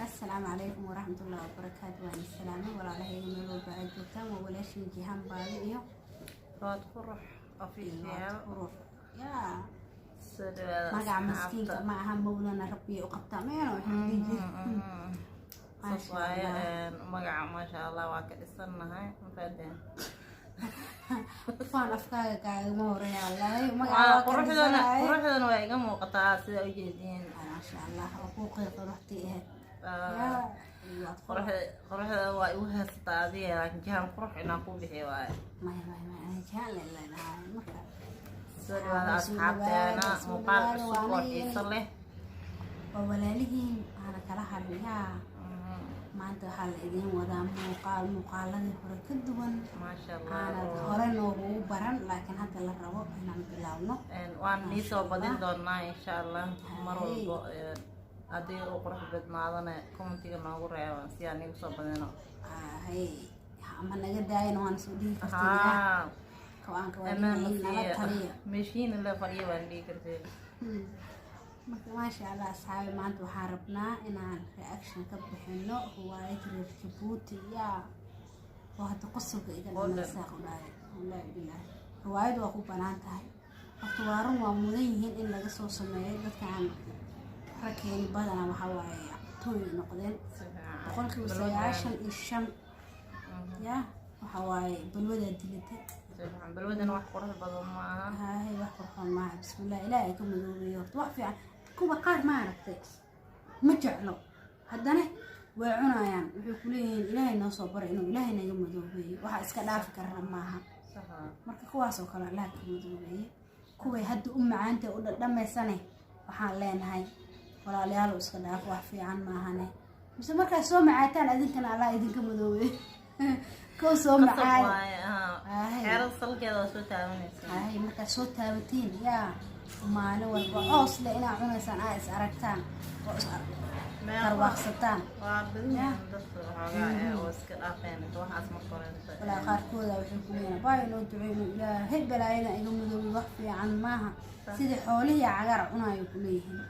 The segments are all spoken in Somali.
السلام عليكم ورحمة الله وبركاته. وعلى السلام ولا على هي من الوضع الجتام ولا شيء جهام باليه. راد قرح أفيفيا روح يا ما قاعد مسكين معها مولانا ربي وقبطة مينو حديجي. صصايا ما شاء الله وكأسنا هاي مفادين. فان أفكارك موري الله ما قاعد قرحنا ويجمع قطع سيدا وجدين. ما شاء الله حقوقي قرحتي قرحنا ويوها ستادية لكن جهم قرح نقول بحواي. ما جهل لا مكان. سوري على أصحابنا مقال السكوت يصلي. وولالهم أنا كلا حريها. ما أنت حال إذن وذا مقال الذي فرق الدون. ما شاء الله. أنا هرن وهو برن لكن هذا الربع هنا بلاونه. وأنا نيسو بدين دورنا إن شاء الله مرة أدي أقرأ بدنا كم تيجي نقول رأي سياني وصل بدينا. هاي أما نقدر داين وأنا سودي ها. كوان مشين اللي فريق وندي كرتين. ما شاء الله أصحابي ما أنتوا حاربنا إن رياكشن كبحنا هو يجري جبوتي يا وهذا قصة كذا من الساق ولا بالله روايد وأخو بناتها أختوارهم ومذيهين إلا قصة سمية كان ركين بدنا وحواي توي نقدين وقلت وسيعشان الشم يا وحواي بالودة دلته بالودة نوح قرح بدو معها هاي واحد قرح معها بسم الله إلهي كم ذوبي وفي كوبا قار ما عرفت مجعله هدنا وعنايان وحكولين إلهي نصبر إنه إلهي نجم ذوبي واحد إسكال فكرنا معها مركب كواس وكلا لا كم ذوبي كوبا هد عانتي ولا لما سنة وحالين هاي ولا ليالو إسكال وحفي عن معها بس مركب سو معاتان أذنكنا على أذنكم ذوبي كو سو معاي حير الصل كذا سو تاونيس هاي مركب سو تاوتين يا ما أنا والبعوص لأن عنا سنعيس أركتان ترواقستان وعبدين دكتور واسكت أخين توح اسمه قرن ولا خاركودا وحكومين باينو تعينوا إلى هيد بلاينا إنهم ذو وقفي عن ماها سيد حولي عقار عنا يقوليهم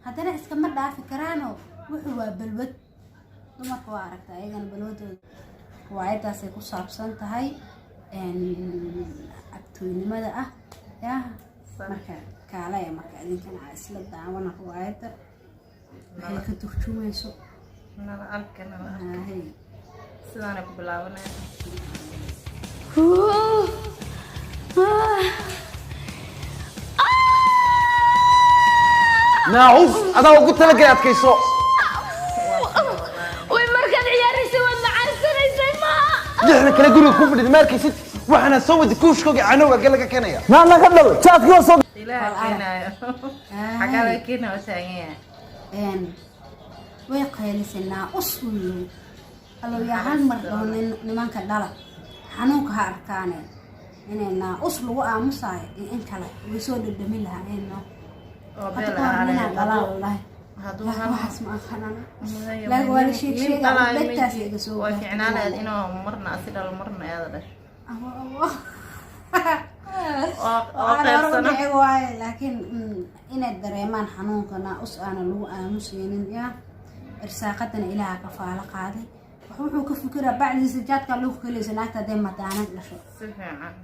هذا أنا إسكمل لا فكرانه وحوا بالود لما قواركتا أيضا بالود وعيدا سيكون صابسان تهي إن أبتوني ماذا يا marka kaalaya marka idinkan isla daawana ruwaayada waxay ka turjumayso nala arkana sidaan ku bilaabanay nauf ada ugu talagay adkayso way markan ciyaaraysa wad macaansanaysa ma lixna kala guriga ku fadhid markaysid waxana soo wadi kuushkooga canowga galaga keenaya naana ka dhalo jaadkii soo ilaa keenayo xagala keenayo taagaya way qaylisanaa usul alo ya hal mar doonin nimanka dhala xanuunka ha arkaane inayna us lagu aamusaay in kale way soo dhadhamin lahaayeen oo beelaha wallahi haduu waxas ma akhana la wala shay dadtaas iga soo way ficnaanaad inuu marna asidal marna aad dhash لكن إن الدريمان حنونكنا أسأنا لو آمسين يا إرساقتنا إلى كفالة قاضي وحوحو كفكرة بعد الزجاج كان له كل سنة تدم متانا لشو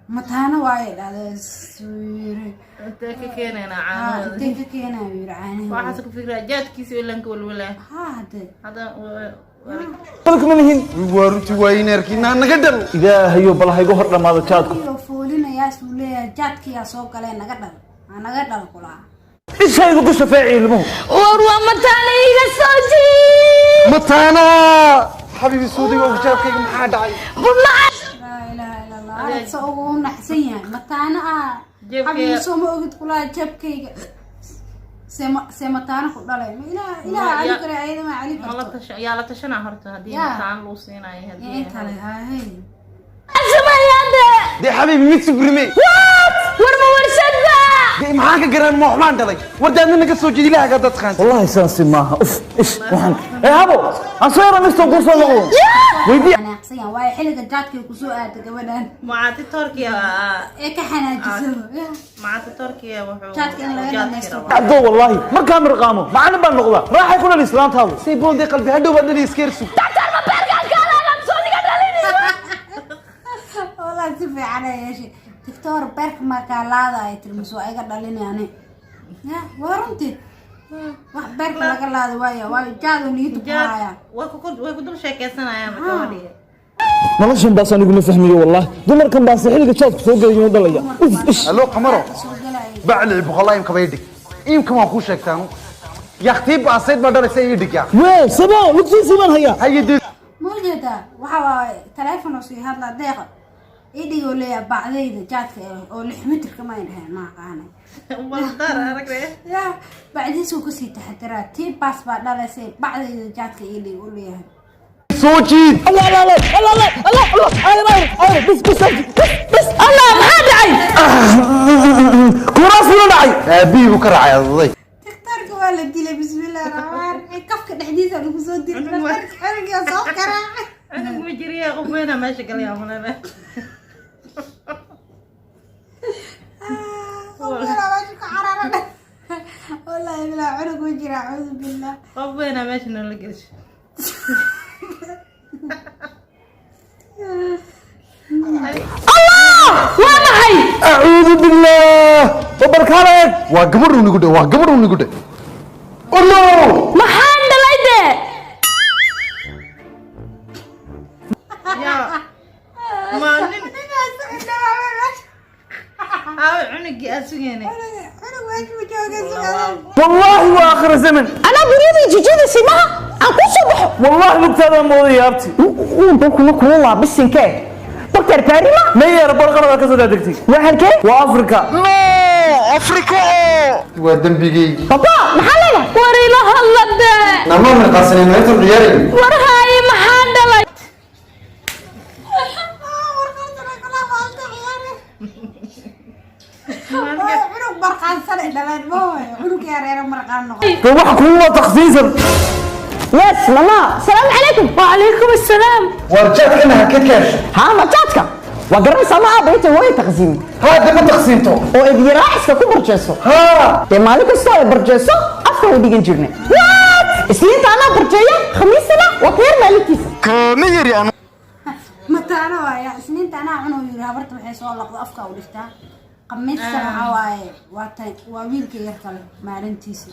متانا وايد هذا سويري تككينا عامل تككينا يرعاني واحد كفكرة جات كيس ولا نقول ولا هذا قلك منهن ورتي وينركينا نقدر إذا هيو بالله يقول هرنا ما ذكرتكم يوفولين يا سولي جاتك يا سوق عليه نقدر كلها إيش هاي يقول شفاعي المهم وروى متانا إيجا صوتي متانا حبيبي سودي وجابك محاد عاي لا إله إلا الله سوون حسين متانا حبيبي سوما قلت كلها جابك سمتانا خدالي إلى عليك رأيي ما عليك يا لا تشنا هرت هدي متان لوسينا هدي إيه كله هاي أسمع يا دي حبيبي ميكس بريمي ورمى ورشدة دي معاك قران موحمان دلي وردا منك السوجي لها قد تخانت والله سانسي معها إيش وحن إيه هبو أصير مستو قرصة لغو أنا xanaaqsan yahay waayo xilliga jaadkay ku soo aaday gabadhan معاتي تركيا ee ka xanaajiso معاتي تركيا وحو jaadka in laga dhamaysto عدو والله ما كان مرقامه معنا بان نقضه راح يكون الاسلام هذا سيبون دي قلبي هدو بدنا يسكرسو والله si fiican ay yeeshay tiktok beerka markaa laadaay tirmiso ayaga dhalinayaan waa runtii wax beerka laga laado waayo jaado niyad ku haya وكدول شيكيسنايا مكودي noloshan baas anigu ma fahmiyo wallahi dumarkan baas xilliga jaadku soo galayo dhalaya الو قمرو soo galay بعلي بقلاي يمكن بيدك يمكن ما اخوش شيكتانو يا اختي باسيد ما دار سيدك يا wee sabaa lugtiisii baan hayaa هي دي موجودة waxa telefoon oo si hadla deeqa idigo leeyahay bacdayda jaadka oo 6 mitir kama yahay ma qaanay والدار أركض ya bacdiisu ku sii taxadiraa tii baas baa dhalaysay bacdayda jaadka idigo leeyahay سوجيد الله لا لا الله لا الله الله انا بس بس الله ما دعي كراس ولا دعي ابي وكرع يا ضي tiktok waa la dilay bismillaah rahmaan kafka dhexdiisa lagu soo dilay xariga soo karaa أنا مجرية قبينا ماشي قال يا مولانا والله لا عنق وجرا اعوذ بالله قبينا ماشي نلقيش اعوذ بالله وبركاته وقبر ونقول وقبر ونقول الله maxaan dhalay de يا ما نم عنقي أسويني والله واخر الزمن ana guriyadii jijidisi maha aan ku soo baxo والله لقتها موضي يا ابتي kuma kuma waa bisinkee doctor karima ما يا رب الغرض كذا دقتي waa halkee وافريكا افريكا ودنبيجي baba maxaa leedahay war ilaha lade نما من قاسنين ما يتم عيالي war haay maxaan dhalay عنق برقان سنة دلان موي عنق يا ريرا مرقان نقول روح كله تخصيصا yes mama salaam calaykum وعليكم السلام ورجعت انها كتكاش ها ma jaadka waa garanaysaa ma aabayta way taqsiimi هذا ما تقسيمته oo idyaraaciska ku barjeeso ها dee maalin kastoo ay barjeeso afka u dhigan jirnay what isniinta anaa barjeeya khamiisana waa ka yar maalintiisa كميري انا متى أنا يا سنين أنا عنو يري هبرت بحيث والله أفكار ولفتها قميصة معاي وويلك يركل مالنتيسي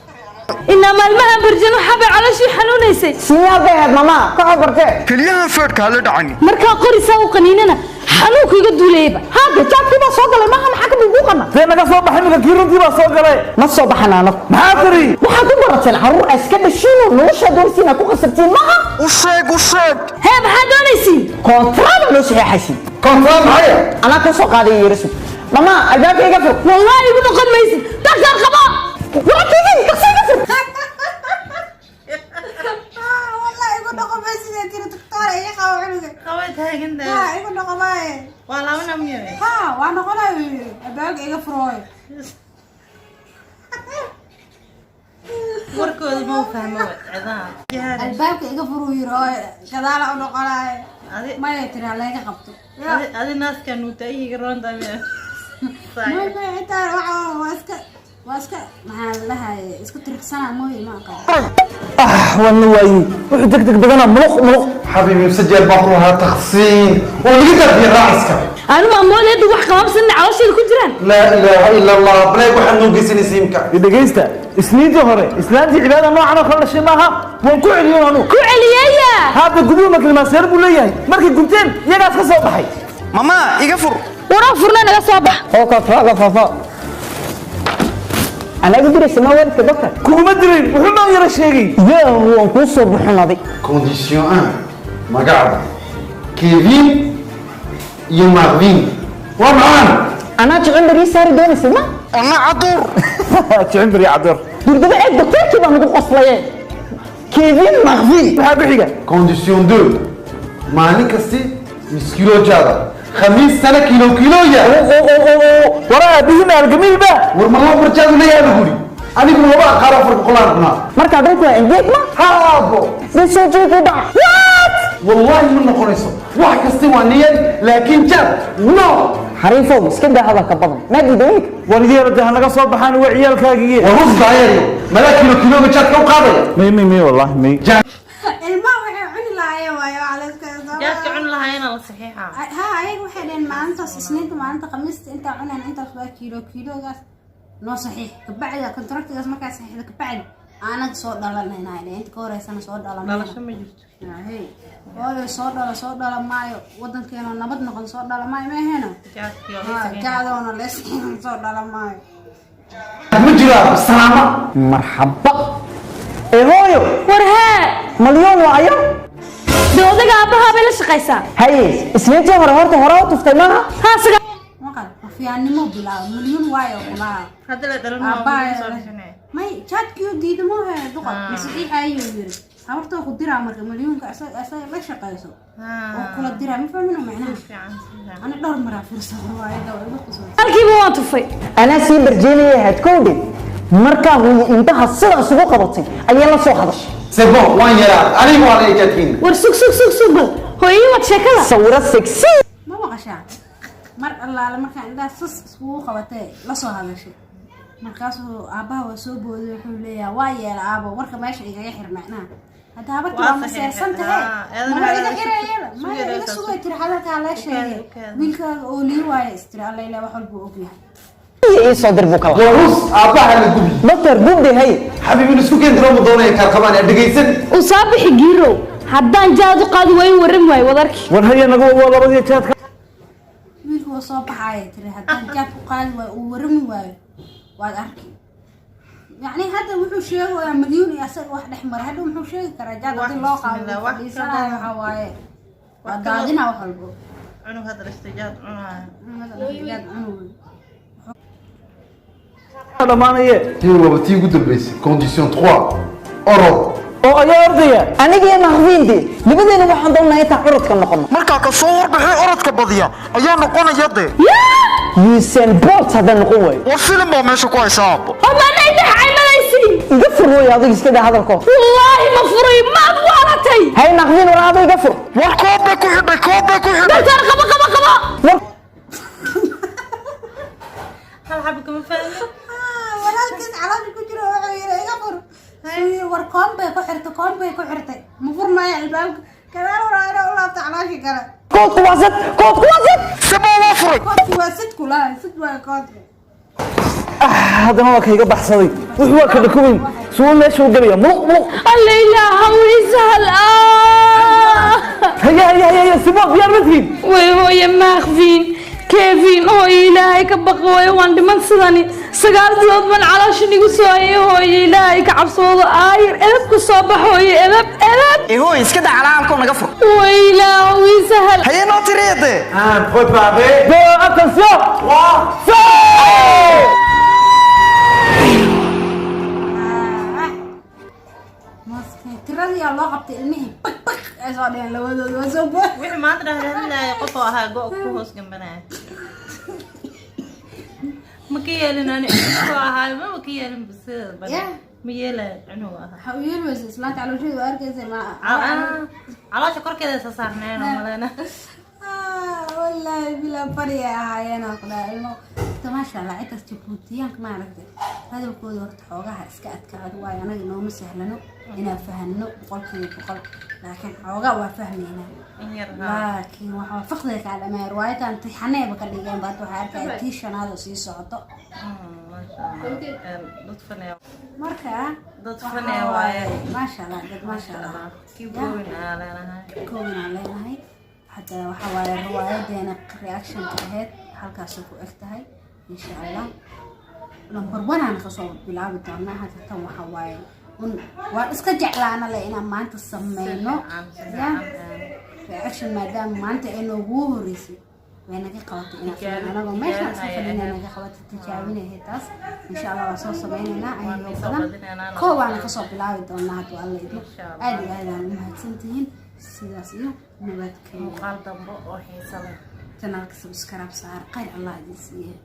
inaa maalmaha barjano xabay calooshii xanuunaysay siyaa beed mama ka cabartee كليها فيرك هلا دعني markaa qorisaa u qaniinana xanuunku iga duulayba haade jaadkii baa soo galay maaha maxaa ka buuqu qana زي ما قصوا بحمل كيرنتي بقى صوت قلي ma soo baxan anagu ما تري waxaad ku barateen caruur ay iska dhashiin oo nolosha doorsiina ku qasabtiin maaha وشيك hee maxaa doonaysiin koontraada loo saxeexaysin كونفيرم معايا anaa ka soo qaaday yeerisu mama albaabka iga fur wallaahi igu noqon maysid daktar qaba waratigin kasi iga fur والله يقول نقول بس إذا ترى دكتور أي قاو عنق خويت هاي كندا ها يقول نقول باي والله أنا ميوي ها وأنا قلنا أباك إيه فروي وركود مو فاهمة عظام جهاري الباك إيه فروي يروي كذا لا أنا قلنا هذه ما يترى عليك قبته هذه الناس كانوا تأيي قرون دمية ما يبي حتى واسكت مع لها اسكت ركسنا موي ما قال والله واي دق دق دقنا ملق حبيبي مسجل بحرها تخصين ولقيت في راسك anu maamooleyda wax qabaabsanna caloosheeda ku jiraan لا اله الا الله بلاي واحد نوقسني سيمك دقيستا اسنيدي هوري اسنادي عباده نوعنا كل شيء maaha waan ku celiyo anu ku celiyaya هذا قدوم كلمه سير بو leeyahay markay gubteen iyagaas ka soo baxay ماما يقفر waran furna naga soo bax oo koontraada faafo anaga diraysa ma waalidka doctor kuma dirin wuxuu noo yara sheegay yaa waan kuu soo buxunaday كونديسيون 1 مقعد كيفين يوم مارفين ومعانا anaa jecel larii saari doonaysa ma انا عطور jicin bari cadir durdaba eeg doctorkii baa nagu qoslayeen kevin makfi waxa ku xiga كونديسيون 2 مالك كستي مسكيلو جادا خميس سنة كيلو يا waraa bihima algamil ba ورمالله برجادو ليا بقولي أنا بقول ما خارج فرق قلنا markaad runta engage ma هابو de soo jeedi dhac what والله من نقرسه واحد كستوى نيل لكن جاب نو xariifow iska daa hadalka badan ma diidayk والدي رده naga soo baxaan waciyalkaagiye ورز ضايري ملاك كيلو جات كم قاضي مي والله مي ilmaha waxay cuni lahaayeen waayo calaska jaadka cun lahaayeen la saxiixa ha ayaga waxay dhaheen maalintaas isniinta maalinta khamiista intaa cunaan intaas waa kiiloogaas noo saxiix kabacdi kontraktigaas markaa saxiixda kabacdi aanad soo dhalanayna inta ka horeysana soo dhalanayna dhalasho ma jirto hooyo soo dhala maayo wadankeena nabad noqon soo dhala maayo ma aheena jacdoona leesxiin soo dhala maayo مجرى سلامة marxaba hooyo war hee malyoon waayo dee odaga aabbahaa bay la shaqaysaa haye isniintii hore u tuftay maaha haa siga maqal fiyaannimo bilaabo milyan waayo kulaa hadda la dhalan may jaadkiiu diidamo he duqa masixiixa ayuu yiri habartoo ku diraa marka milyuunka asaga la shaqayso oo kula diraa ma fahmino macnaha ana dhowr maraa fursad waayo halkiiba waan tufay anaa sii barjeenaya hadkowdhe markaa hooyo intaha sidaas ugu qabatay ayaa la soo hadashay C'est bon, وين يلا؟ علي ولا يجاتين؟ war sug bal hooyadii waad sheekada sawiro sexy ma maqashaa mar allaale markaa indhaha sas iskugu qabatee la soo hadashay markaasuu aabbaha waa soo booday wuxuu leeyahay waa yeela aabo warka meesha igaga xir macnaha hadda habarta waa maseersan tahay mala iga xirayada maya iga sugay tiri hadalkaa lee sheegay wiilkaaga oo lii waayo istiri alla ilaa wax walbuu ogyahay soo dir buu kala ورز أباها الجبي doctor gubde hay حبيبي نسكو كنت روم الضونة كاركمان أدقيسن uu soo bixi giirow haddaan jaad u qaadi waayo warrami waayo wadarkii war haya naga waa labadii jaadka wiilku waa soo baxaaya tiri haddaan jaad ku qaadi waayo uu warami waayo waad arki yacni hadda wuxuu sheegayaa milyuun iyo asaga wax dhex mara hadda muxuu sheegi karaa jaad haddii loo qaado fadhiisanayo waxaa waaye waa daadina wax walbo cunug hadda dhashtay jaad cunaayo jaad cunuga dhamaanaye تيو وتي قد بس كونديسيون 3 أورو oo ayaa ordaya aniga iyo mahfiindi labadeena waxaan doonayaa intaan orodka noqono markaa ka soo warbixi orodka badiya ayaa noqonaya dee yuusan bolt hadda noqon waayo war filim baa meesha ku haysa aabbo oo maana indhaha caymadaysiin iga fur waayo adiga iska daa hadalko wallaahi ma furay maad waalatay hay naqdin war adiga iga fur war koob bay ku xidhay doctor qaba war hal xabo kama fahmin walaalkiis caloosha ku jiro wuxuu yiri iga fur war koon bay ku xirtay ma furmaayo albaabka kadaal waraana u laabta caloosha kale koodku waa sad sabaa waa furay koodki waa sidku laa sid waa koodki haddana waa kayga baxsaday wuxuu waa ka dhakuweyn suu meesha u gelaya muluq alla ilaaha wiisahal haya sibo diyaar madkiin way hooye maakfiin كيفين هو إلهي كبقوي وان دمان سداني سقال زود من على شنو سوي هو إلهي كعبصوض آير إلب كصبح هو إلب هو iska daa calaalko naga fur وإلهي سهل haye noo tiriide خد بابي go attention tiradii yaa loo qabtay ilmihii bak ay soo dheheen labadooda waa soo booy wixii maanta dhahdaadinaya qof oo ahaa go' ku hoos gambanaya ma ka yeelin ani oo ahaa ma ka yeelin bisida bada ma yeelay cunug ahaa waxa uu yeelwaysa islaanta caloosheedu arkaysa ma caloosha korkeeda isa saarneen oo malena wallaahi bilaa fadhiya ahaayeen oo kale ilmo maasha allah intaas jabuutiyaanka maaragtay hadalkooda horta xoogaha iska adkaado waayo anaga nooma sahlano inaan fahanno boqolkiiba laakiin xoogaa waa fahmaynaa laakiin waxaa faqdiga kaa dhamay riwaayadan tixaneeba ka dhigeen baad waxaa arkaya tii shanaad oo sii socoto marka dad fanay waaye maasha allah dad maasha allah kiibowin aan leenahay حتى وحوالي الرواية دينا رياكشن كهيد halkaasay ku eg tahay insha allah number 1 aan ka soo bilaabi doonaa hadda tan waxa waaye waan iska jeclaana le inaan maanta sameeyno reaction maadaama maanta ay noogu horeysay way naga qabatay inaan anaga meesha iska fadhina naga qabatay tijaabinayay taas insha allah waan soo sameynaynaa ayuu badan koobaan ka soo bilaabi doonaa hadda alla idin aad iyo aad aan u mahadsantihiin sidaas iyo nabadgelyo muuqaal dambe oo xiiso leh channelka subscribe saar qayr allah idin siiyo